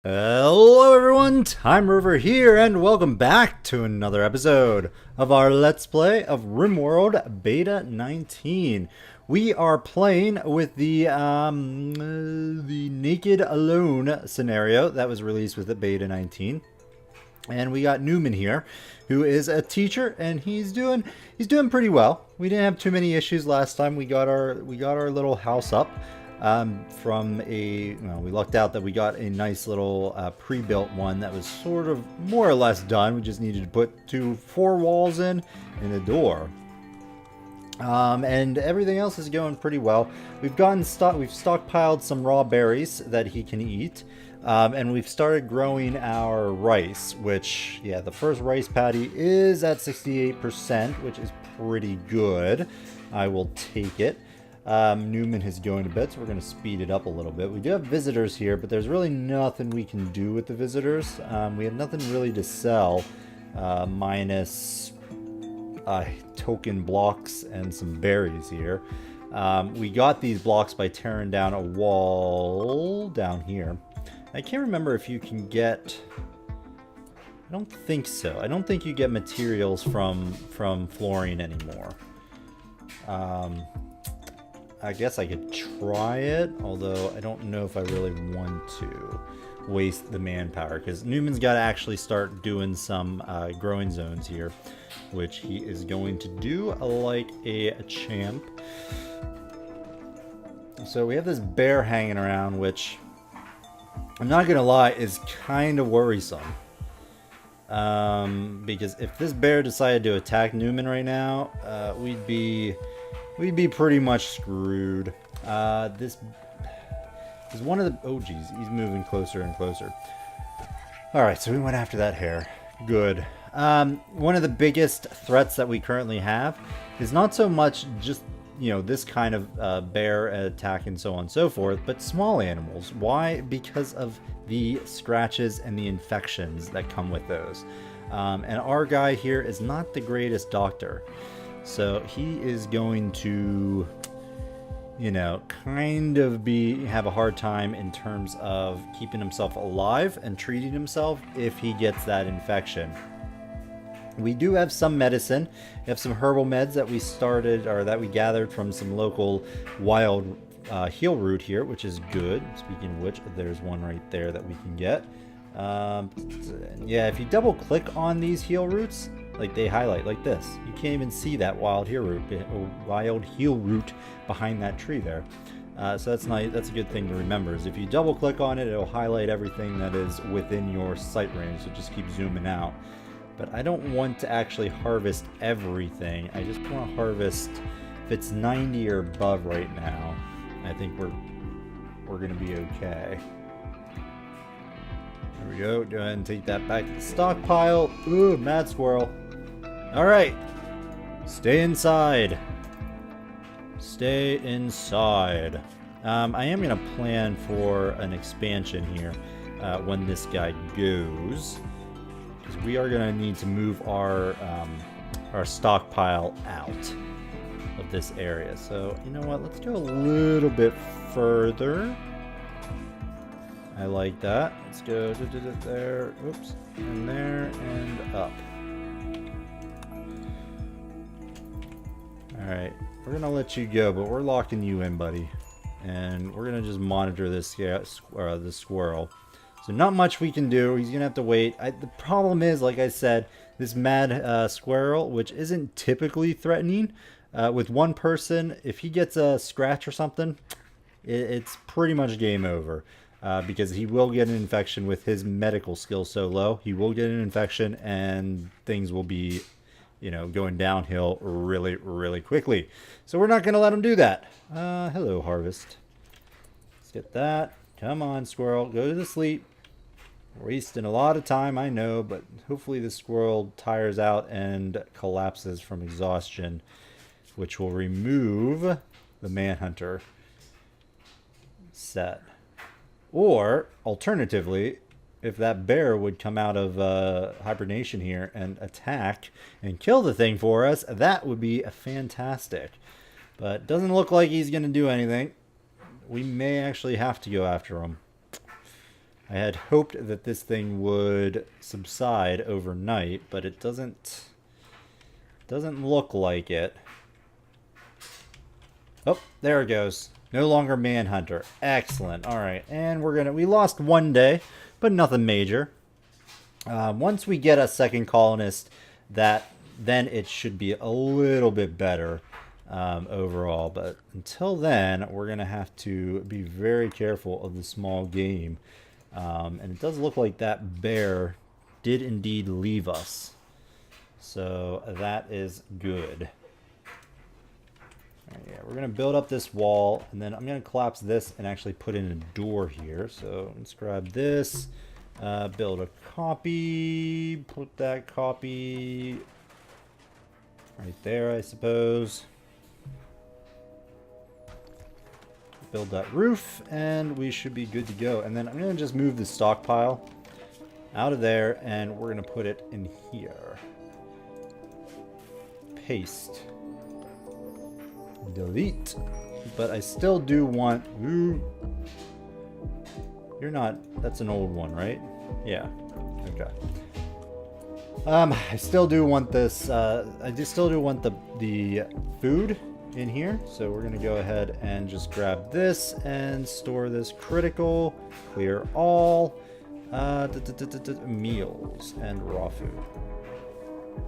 Hello everyone, Time River here, and welcome back to another episode of our Let's Play of Rimworld Beta 19. We are playing with the Naked Alone scenario that was released with the Beta 19. And we got Newman here, who is a teacher, and he's doing pretty well. We didn't have too many issues last time. We got our little house up. We lucked out that we got a nice little pre-built one that was sort of more or less done. We just needed to put four walls in and a door. And everything else is going pretty well. We've stockpiled some raw berries that he can eat. And we've started growing our rice, which, yeah, the first rice paddy is at 68%, which is pretty good. I will take it. Newman is going to bed, so we're going to speed it up a little bit. We do have visitors here, but there's really nothing we can do with the visitors. We have nothing really to sell, minus token blocks and some berries here. We got these blocks by tearing down a wall down here. I can't remember if you can get... I don't think so. I don't think you get materials from flooring anymore. I guess I could try it, although I don't know if I really want to waste the manpower, because Newman's got to actually start doing some growing zones here, which he is going to do like a champ. So we have this bear hanging around, which I'm not gonna lie is kind of worrisome, because if this bear decided to attack Newman right now, we'd be pretty much screwed. This is one of the... Oh, geez. He's moving closer and closer. Alright, so we went after that hare. Good. One of the biggest threats that we currently have is not so much just, you know, this kind of bear attack and so on and so forth, but small animals. Why? Because of the scratches and the infections that come with those. And our guy here is not the greatest doctor. So he is going to, you know, kind of have a hard time in terms of keeping himself alive and treating himself if he gets that infection. We do have some medicine. We have some herbal meds that we started, or that we gathered from some local wild heal root here, which is good. Speaking of which, there's one right there that we can get. Yeah, if you double click on these heal roots, like they highlight like this, you can't even see that wild heal root behind that tree there. So that's nice. That's a good thing to remember, is if you double click on it, it'll highlight everything that is within your sight range. So just keep zooming out. But I don't want to actually harvest everything. I just want to harvest, if it's 90 or above right now, I think we're gonna be okay. There we go. Go ahead and take that back to the stockpile. Ooh, mad squirrel. Alright. Stay inside. Stay inside. I am going to plan for an expansion here when this guy goes, because we are going to need to move our stockpile out of this area. So, you know what? Let's go a little bit further. I like that. Let's go there. Oops. And there and up. Alright. We're going to let you go, but we're locking you in, buddy. And we're going to just monitor this squirrel. So not much we can do. He's going to have to wait. The problem is, like I said, this mad squirrel, which isn't typically threatening, with one person, if he gets a scratch or something, it's pretty much game over. Because he will get an infection with his medical skills so low. He will get an infection and things will be, you know, going downhill really, really quickly. So we're not going to let him do that. Hello, Harvest. Let's get that. Come on, squirrel. Go to sleep. We're wasting a lot of time, I know, but hopefully the squirrel tires out and collapses from exhaustion, which will remove the Manhunter set. Or, alternatively, if that bear would come out of hibernation here and attack and kill the thing for us, that would be fantastic. But it doesn't look like he's going to do anything. We may actually have to go after him. I had hoped that this thing would subside overnight, but it doesn't look like it. Oh, there it goes. No longer Manhunter. Excellent. All right, and we lost one day, but nothing major. Once we get a second colonist, then it should be a little bit better overall. But until then, we're gonna have to be very careful of the small game. And it does look like that bear did indeed leave us, so that is good. Right, yeah, we're gonna build up this wall, and then I'm gonna collapse this and actually put in a door here. So let's grab this. Build a copy, put that copy right there, I suppose. Build that roof, and we should be good to go. And then I'm going to just move the stockpile out of there, and we're going to put it in here. Paste. Delete. But I still do want... Ooh, you're not... That's an old one, right? Yeah. Okay. I still do want this... still do want the food in here, so we're gonna go ahead and just grab this and store this critical, clear all, meals and raw food.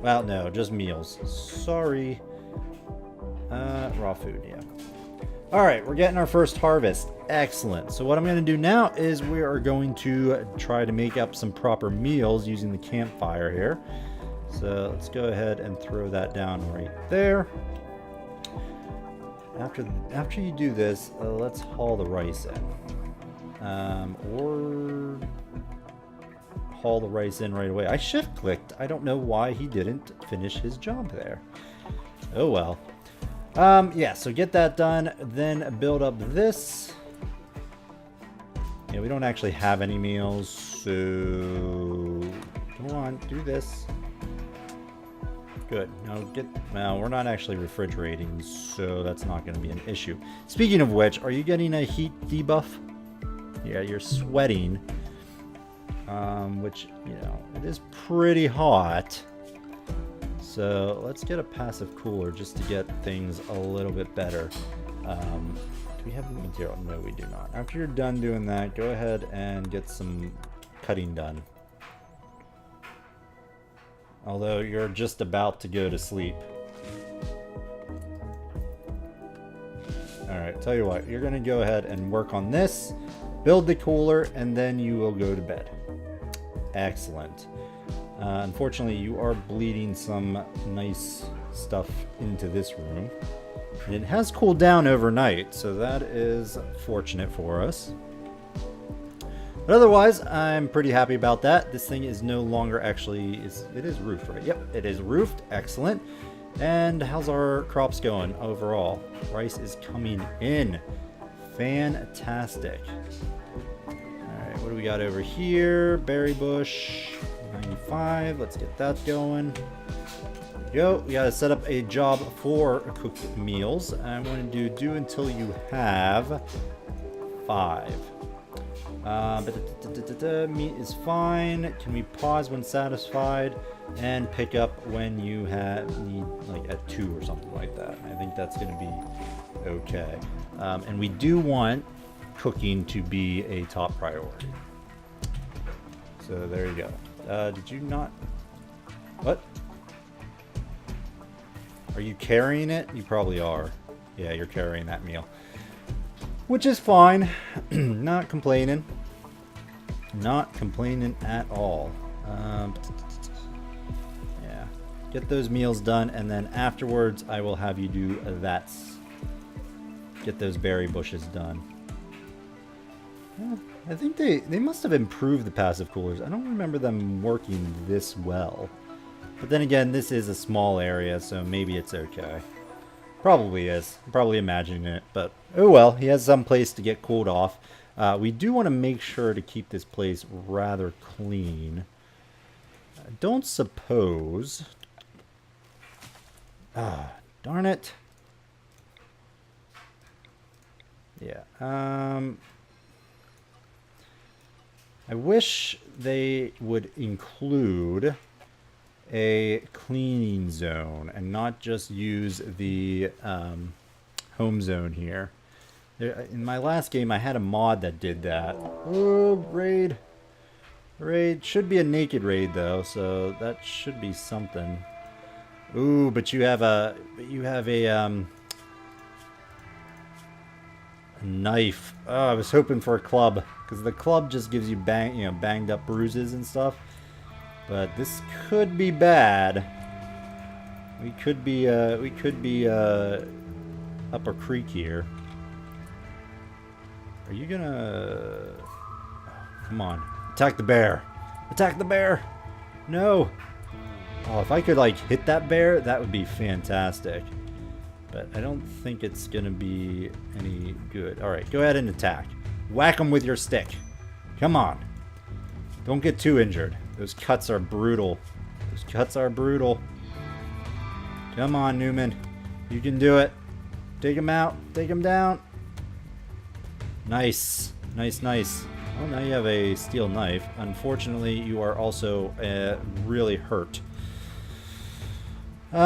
Well, no, just meals. Sorry. Raw food, yeah. All right, we're getting our first harvest. Excellent. So what I'm going to do now is we are going to try to make up some proper meals using the campfire here. So let's go ahead and throw that down right there. After you do this, let's haul the rice in. Or haul the rice in right away. I shift clicked. I don't know why he didn't finish his job there. Oh well. Yeah, so get that done, then build up this. Yeah, we don't actually have any meals, so come on, do this. Good. Now we're not actually refrigerating, so that's not going to be an issue. Speaking of which, are you getting a heat debuff? Yeah, you're sweating, which, you know, it is pretty hot. So let's get a passive cooler just to get things a little bit better. Do we have the material? No, we do not. After you're done doing that, go ahead and get some cutting done. Although you're just about to go to sleep. Alright, tell you what, you're going to go ahead and work on this, build the cooler, and then you will go to bed. Excellent. Unfortunately, you are bleeding some nice stuff into this room. And it has cooled down overnight, so that is fortunate for us. But otherwise, I'm pretty happy about that. This thing is no longer actually... It is roofed, right? Yep, it is roofed. Excellent. And how's our crops going overall? Rice is coming in. Fantastic. Alright, what do we got over here? Berry bush. 95. Let's get that going. There we go. We gotta set up a job for cooked meals. I'm going to do until you have 5. Meat is fine. Can we pause when satisfied and pick up when you need like at 2 or something like that? I think that's going to be okay. And we do want cooking to be a top priority. So there you go. Did you not? What? Are you carrying it? You probably are. Yeah, you're carrying that meal. Which is fine. Not complaining. Not complaining at all. Yeah. Get those meals done, and then afterwards I will have you do that. Get those berry bushes done. Yeah, I think they must have improved the passive coolers. I don't remember them working this well. But then again, this is a small area, so maybe it's okay. Probably is. I'm probably imagining it, but oh well, he has some place to get cooled off. We do want to make sure to keep this place rather clean. I don't suppose... Ah, darn it. Yeah, I wish they would include a cleaning zone and not just use the home zone here. In my last game, I had a mod that did that. Oh, raid. Raid. Should be a naked raid, though, so that should be something. Ooh, but you have a knife. Oh, I was hoping for a club, because the club just gives you banged up bruises and stuff. But this could be bad. We could be up a creek here. Are you gonna... Come on. Attack the bear. Attack the bear. No. Oh, if I could, like, hit that bear, that would be fantastic. But I don't think it's gonna be any good. Alright, go ahead and attack. Whack him with your stick. Come on. Don't get too injured. Those cuts are brutal. Those cuts are brutal. Come on, Newman. You can do it. Take him out. Take him down. Nice. Nice, nice. Well, now you have a steel knife. Unfortunately, you are also really hurt. You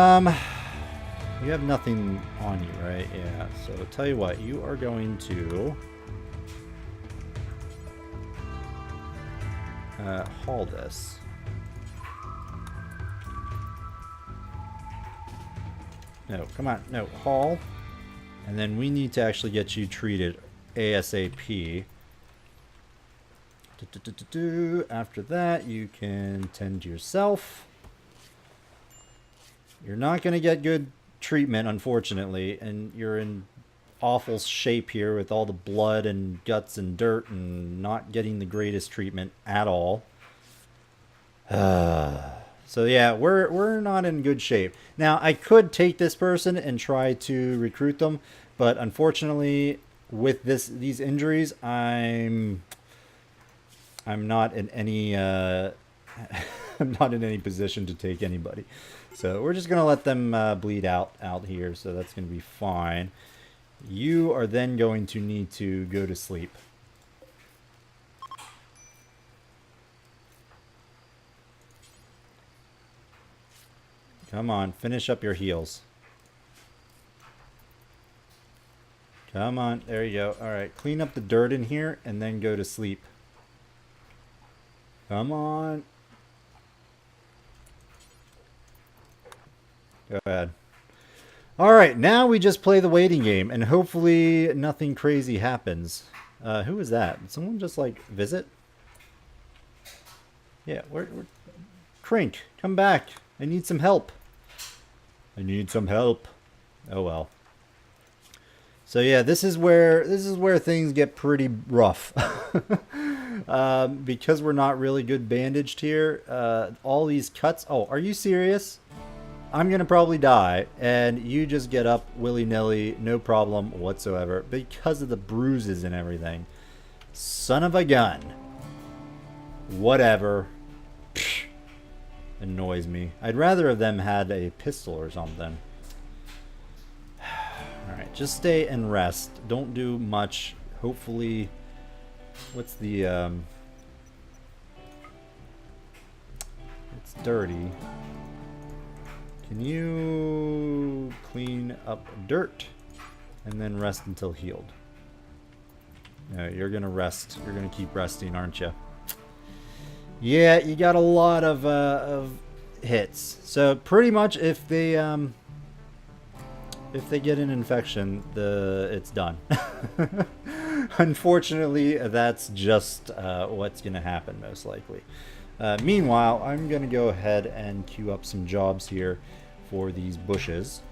have nothing on you, right? Yeah. So, I'll tell you what. You are going to... haul this. No, come on. No, haul. And then we need to actually get you treated ASAP. After that, you can tend to yourself. You're not going to get good treatment, unfortunately, and you're in awful shape here with all the blood and guts and dirt and not getting the greatest treatment at all. So yeah, we're not in good shape. Now, I could take this person and try to recruit them, but unfortunately, with these injuries, I'm not in any I'm not in any position to take anybody. So we're just gonna let them bleed out here. So that's gonna be fine. You are then going to need to go to sleep. Come on, finish up your heals. Come on, there you go. Alright, clean up the dirt in here and then go to sleep. Come on. Go ahead. Alright, now we just play the waiting game and hopefully nothing crazy happens. Who is that? Did someone just like visit? Yeah, we're Crink, come back. I need some help. I need some help. Oh well. So yeah, this is where things get pretty rough. Because we're not really good bandaged here. All these cuts. Oh, are you serious? I'm gonna probably die, and you just get up willy-nilly, no problem whatsoever, because of the bruises and everything. Son of a gun. Whatever. Psh. Annoys me. I'd rather have them had a pistol or something. Alright, just stay and rest. Don't do much. Hopefully... What's the... It's dirty. Can you clean up dirt and then rest until healed? No, you're gonna rest. You're gonna keep resting, aren't you? Yeah, you got a lot of hits. So pretty much, if they get an infection, it's done. Unfortunately, that's just what's gonna happen most likely. Meanwhile, I'm gonna go ahead and queue up some jobs here for these bushes,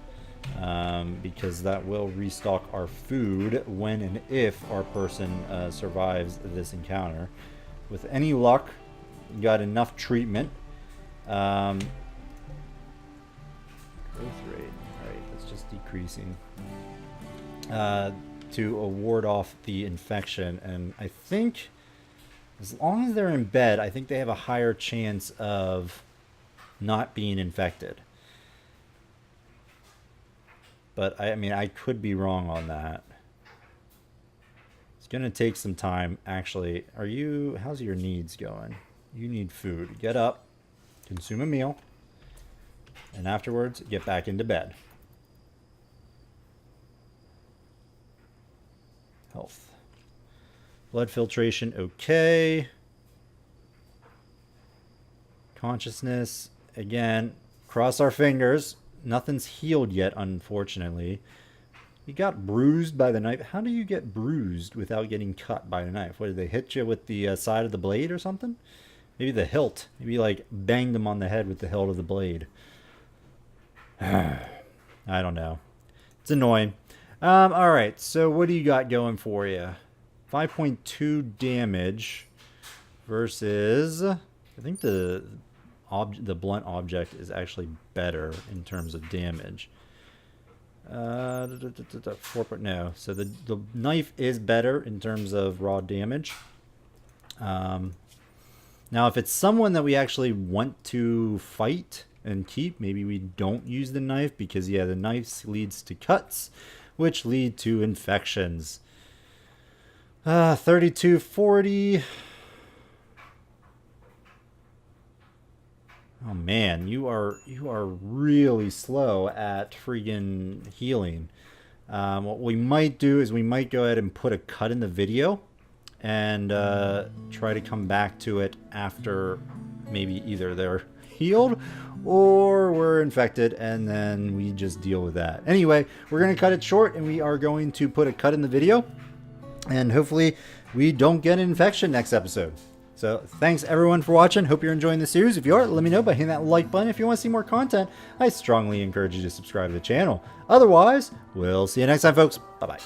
because that will restock our food when and if our person survives this encounter. With any luck, we got enough treatment. Growth rate, right? That's just decreasing to ward off the infection, and I think. As long as they're in bed, I think they have a higher chance of not being infected. But I mean, I could be wrong on that. Let's gonna take some time. Actually, how's your needs going? You need food. Get up, consume a meal, and afterwards get back into bed. Health. Blood filtration, okay. Consciousness, again, cross our fingers. Nothing's healed yet, unfortunately. You got bruised by the knife. How do you get bruised without getting cut by a knife? What, did they hit you with the side of the blade or something? Maybe the hilt. Maybe like banged them on the head with the hilt of the blade. I don't know. It's annoying. Alright, so what do you got going for you? 5.2 damage versus... I think the blunt object is actually better in terms of damage. 4. No, so the knife is better in terms of raw damage. Now, if it's someone that we actually want to fight and keep, maybe we don't use the knife because, yeah, the knife leads to cuts, which lead to infections. 3240. Oh man, you are really slow at friggin' healing. What we might do is we might go ahead and put a cut in the video and try to come back to it after maybe either they're healed or we're infected, and then we just deal with that. Anyway, we're going to cut it short, and we are going to put a cut in the video, and hopefully we don't get an infection next episode. So thanks everyone for watching. Hope you're enjoying the series. If you are, let me know by hitting that like button. If you want to see more content, I strongly encourage you to subscribe to the channel. Otherwise, we'll see you next time, folks. Bye-bye.